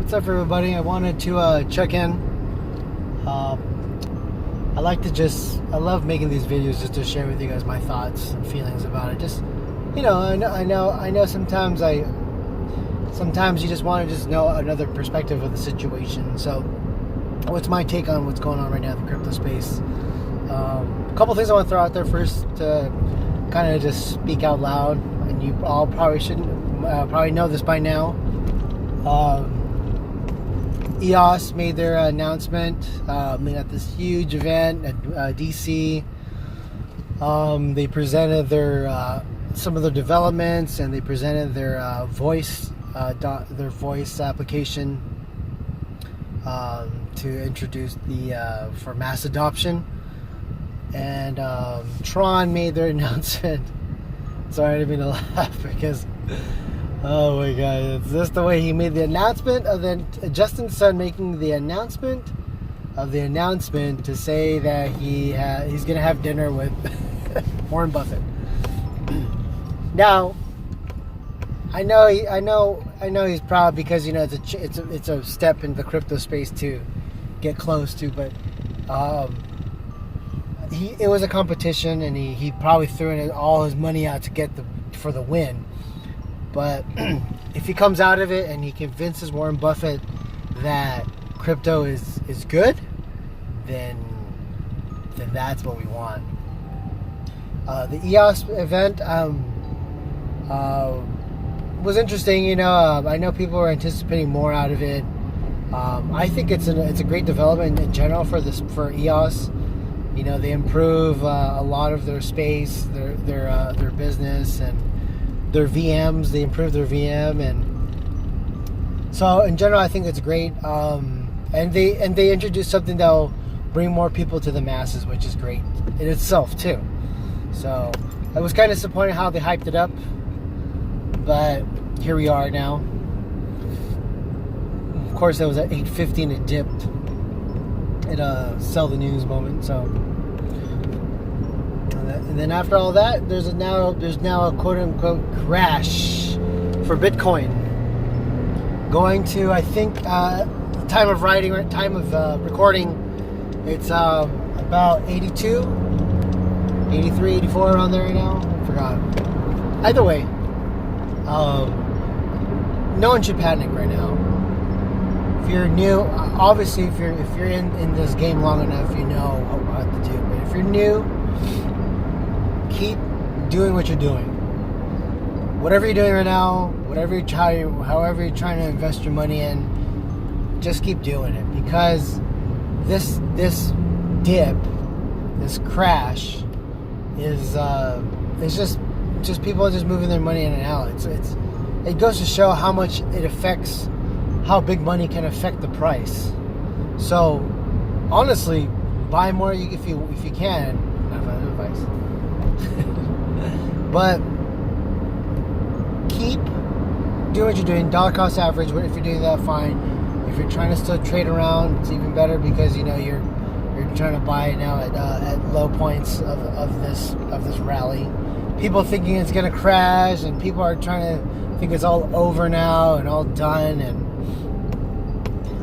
What's up, everybody? I wanted to check in. I love making these videos just to share with you guys my thoughts and feelings about it. Just, you know, I know sometimes you just want to just know another perspective of the situation. So what's my take on what's going on right now in the crypto space? A couple things I want to throw out there first to kind of just speak out loud, and you all probably know this by now. EOS made their announcement. They got this huge event at DC. They presented their some of their developments, and they presented their voice application to introduce the for mass adoption. And Tron made their announcement. Sorry, I didn't mean to laugh because, oh my God, is this the way he made the announcement? Of then Justin Sun making the announcement of the announcement to say that he's gonna have dinner with Warren Buffett. Now, I know he's proud because, you know, it's a step in the crypto space to get close to, but it was a competition, and he probably threw in all his money out to get for the win. But if he comes out of it and he convinces Warren Buffett that crypto is good, then that's what we want. The EOS event was interesting. You know, I know people are anticipating more out of it. I think it's a great development in general for EOS. You know, they improve a lot of their space, their business, and their VMs. They improve their VM, and so in general, I think it's great. And they introduced something that will bring more people to the masses, which is great in itself too. So I was kind of disappointed how they hyped it up, but here we are now. Of course, it was at 8:50 and it dipped at a sell the news moment. So, and then after all that, there's now a quote unquote crash for Bitcoin, going to, I think, time of recording, it's about 82, 83, 84 around there right now. I forgot. Either way, no one should panic right now. If you're new, obviously, if you're in this game long enough, you know what to do. But if you're new, keep doing what you're doing. Whatever you're doing right now, however you're trying to invest your money in, just keep doing it, because this dip, this crash, is just people just moving their money in and out. It goes to show how much it affects. How big money can affect the price. So, honestly, buy more if you can. Not advice, but keep doing what you're doing. Dollar cost average. If you're doing that, fine. If you're trying to still trade around, it's even better, because you know you're trying to buy now at low points of this rally. People thinking it's gonna crash, and people are trying to think it's all over now and all done, and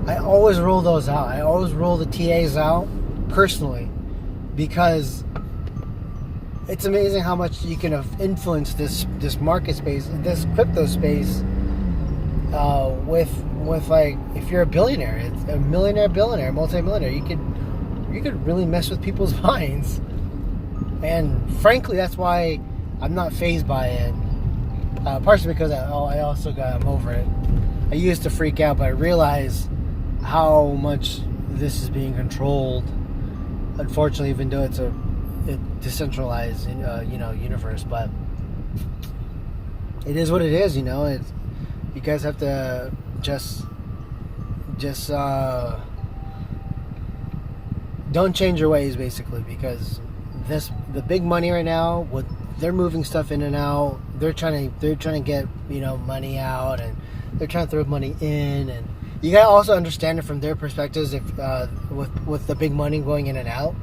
I always roll those out. I always roll the TAs out personally, because it's amazing how much you can influence this market space, this crypto space, with like, if you're a billionaire, it's a billionaire, multi-millionaire, you could really mess with people's minds. And frankly, that's why I'm not fazed by it. Partially because I'm over it. I used to freak out, but I realized how much this is being controlled, unfortunately, even though it's a decentralized universe. But it is what it is. You know, you guys have to just don't change your ways, basically, because the big money right now, they're moving stuff in and out. They're trying to get, you know, money out, and they're trying to throw money in, and you gotta also understand it from their perspectives. If with the big money going in and out,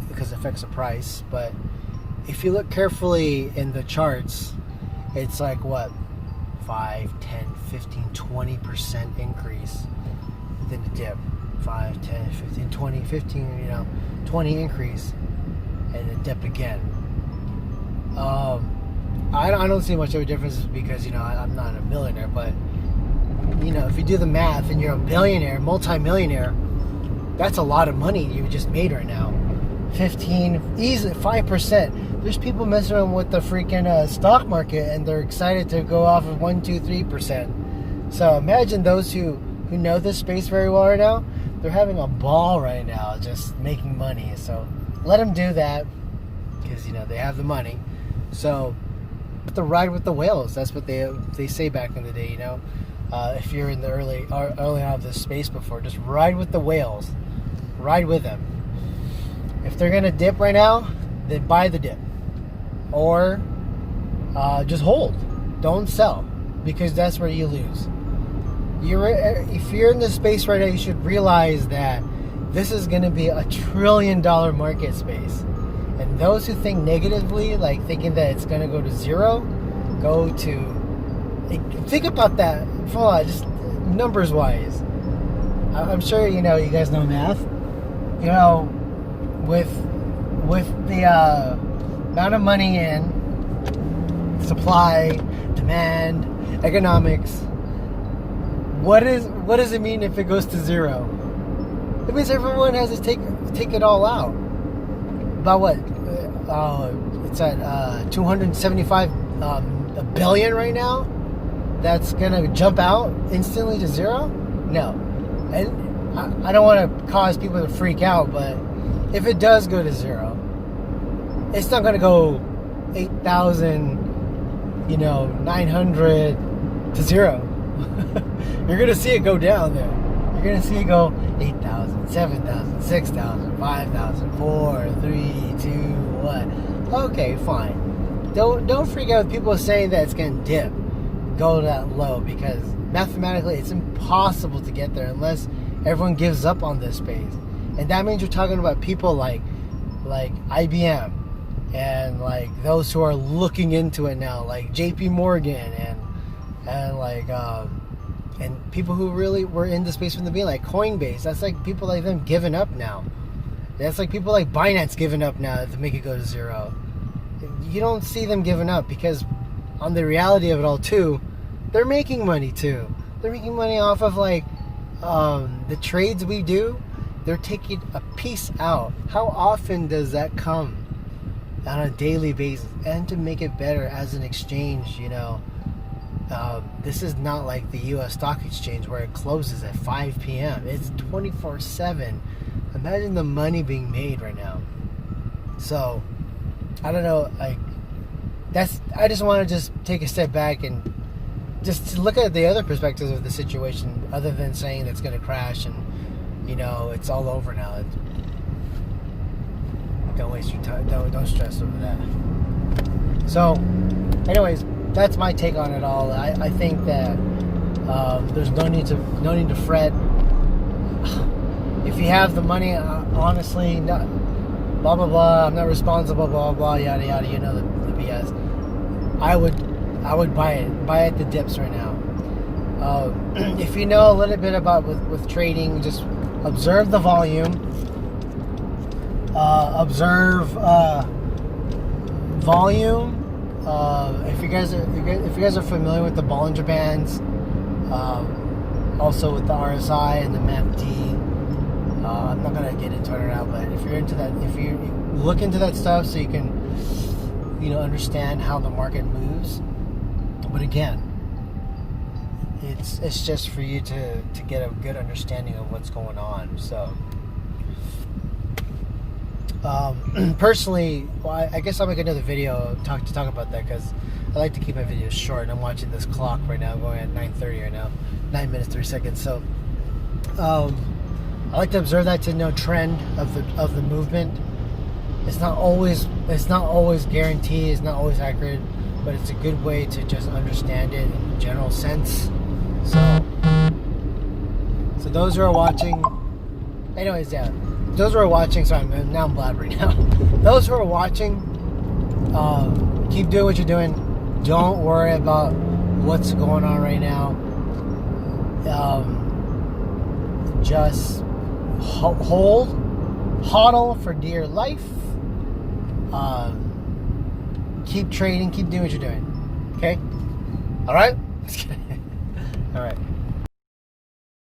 because it affects the price. But if you look carefully in the charts, it's like what, 5, 10, 15, 20% increase within the dip. 5, 10, 15, 20, 15, 20 increase, and a dip again. I don't see much of a difference because, I'm not a millionaire, but, if you do the math and you're a billionaire, multi-millionaire, that's a lot of money you just made right now. 15, easily 5%. There's people messing around with the freaking stock market and they're excited to go off of 1, 2, 3%. So imagine those who know this space very well right now. They're having a ball right now just making money. So let them do that because, they have the money. So have to ride with the whales. That's what they say back in the day, if you're in the early on of this space before, just ride with the whales. Ride with them. If they're going to dip right now, then buy the dip. Or just hold. Don't sell because that's where you lose. If you're in this space right now, you should realize that this is going to be a $1 trillion market space. And those who think negatively, like thinking that it's going to go to zero, think about that. Just numbers wise. I'm sure you guys know math. With the amount of money in supply, demand, economics, what does it mean if it goes to zero? It means everyone has to take it all out. About what? It's at 275 a billion right now. That's gonna jump out instantly to zero? No. And I don't want to cause people to freak out, but if it does go to zero, it's not gonna go 8,000, 900 to zero. You're gonna see it go down there. You're gonna see it go 8,000, 7,000, 6,000, 5,000, 4, 3, 2, 1. Okay, fine. Don't freak out with people saying that it's gonna dip, go that low, because mathematically it's impossible to get there unless everyone gives up on this space. And that means you're talking about people like IBM and like those who are looking into it now, like JP Morgan and people who really were in the space from the beginning, like Coinbase. That's like people like them giving up now. That's like people like Binance giving up now to make it go to zero. You don't see them giving up because on the reality of it all too, they're making money too. They're making money off of like the trades we do. They're taking a piece out. How often does that come on a daily basis? And to make it better as an exchange, this is not like the U.S. Stock Exchange where it closes at 5 p.m. It's 24/7. Imagine the money being made right now. So, I don't know. I just want to just take a step back and just look at the other perspectives of the situation, other than saying that it's going to crash and it's all over now. Don't waste your time. Don't stress over that. So, anyways, that's my take on it all. I think that there's no need to fret. If you have the money, honestly, not blah blah blah. I'm not responsible. Blah blah yada yada. The BS. I would buy it. Buy at the dips right now. If you know a little bit about with trading, just observe the volume. Observe volume. If you guys are familiar with the Bollinger Bands, also with the RSI and the MACD, I'm not gonna get into it right now, but if you're into that, if you look into that stuff, so you can understand how the market moves. But again, it's just for you to get a good understanding of what's going on. So personally, well, I guess I'll make another video talk about that, because I like to keep my videos short. I'm watching this clock right now, going at 9:30 right now, 9 minutes 3 seconds. So I like to observe that, to know trend of the movement. It's not always guaranteed. It's not always accurate, but it's a good way to just understand it in a general sense. So those who are watching, anyways, yeah. Those who are watching, sorry, now I'm blabbering now. Those who are watching, keep doing what you're doing. Don't worry about what's going on right now. Just hodl for dear life. Keep trading, keep doing what you're doing. Okay? All right? All right.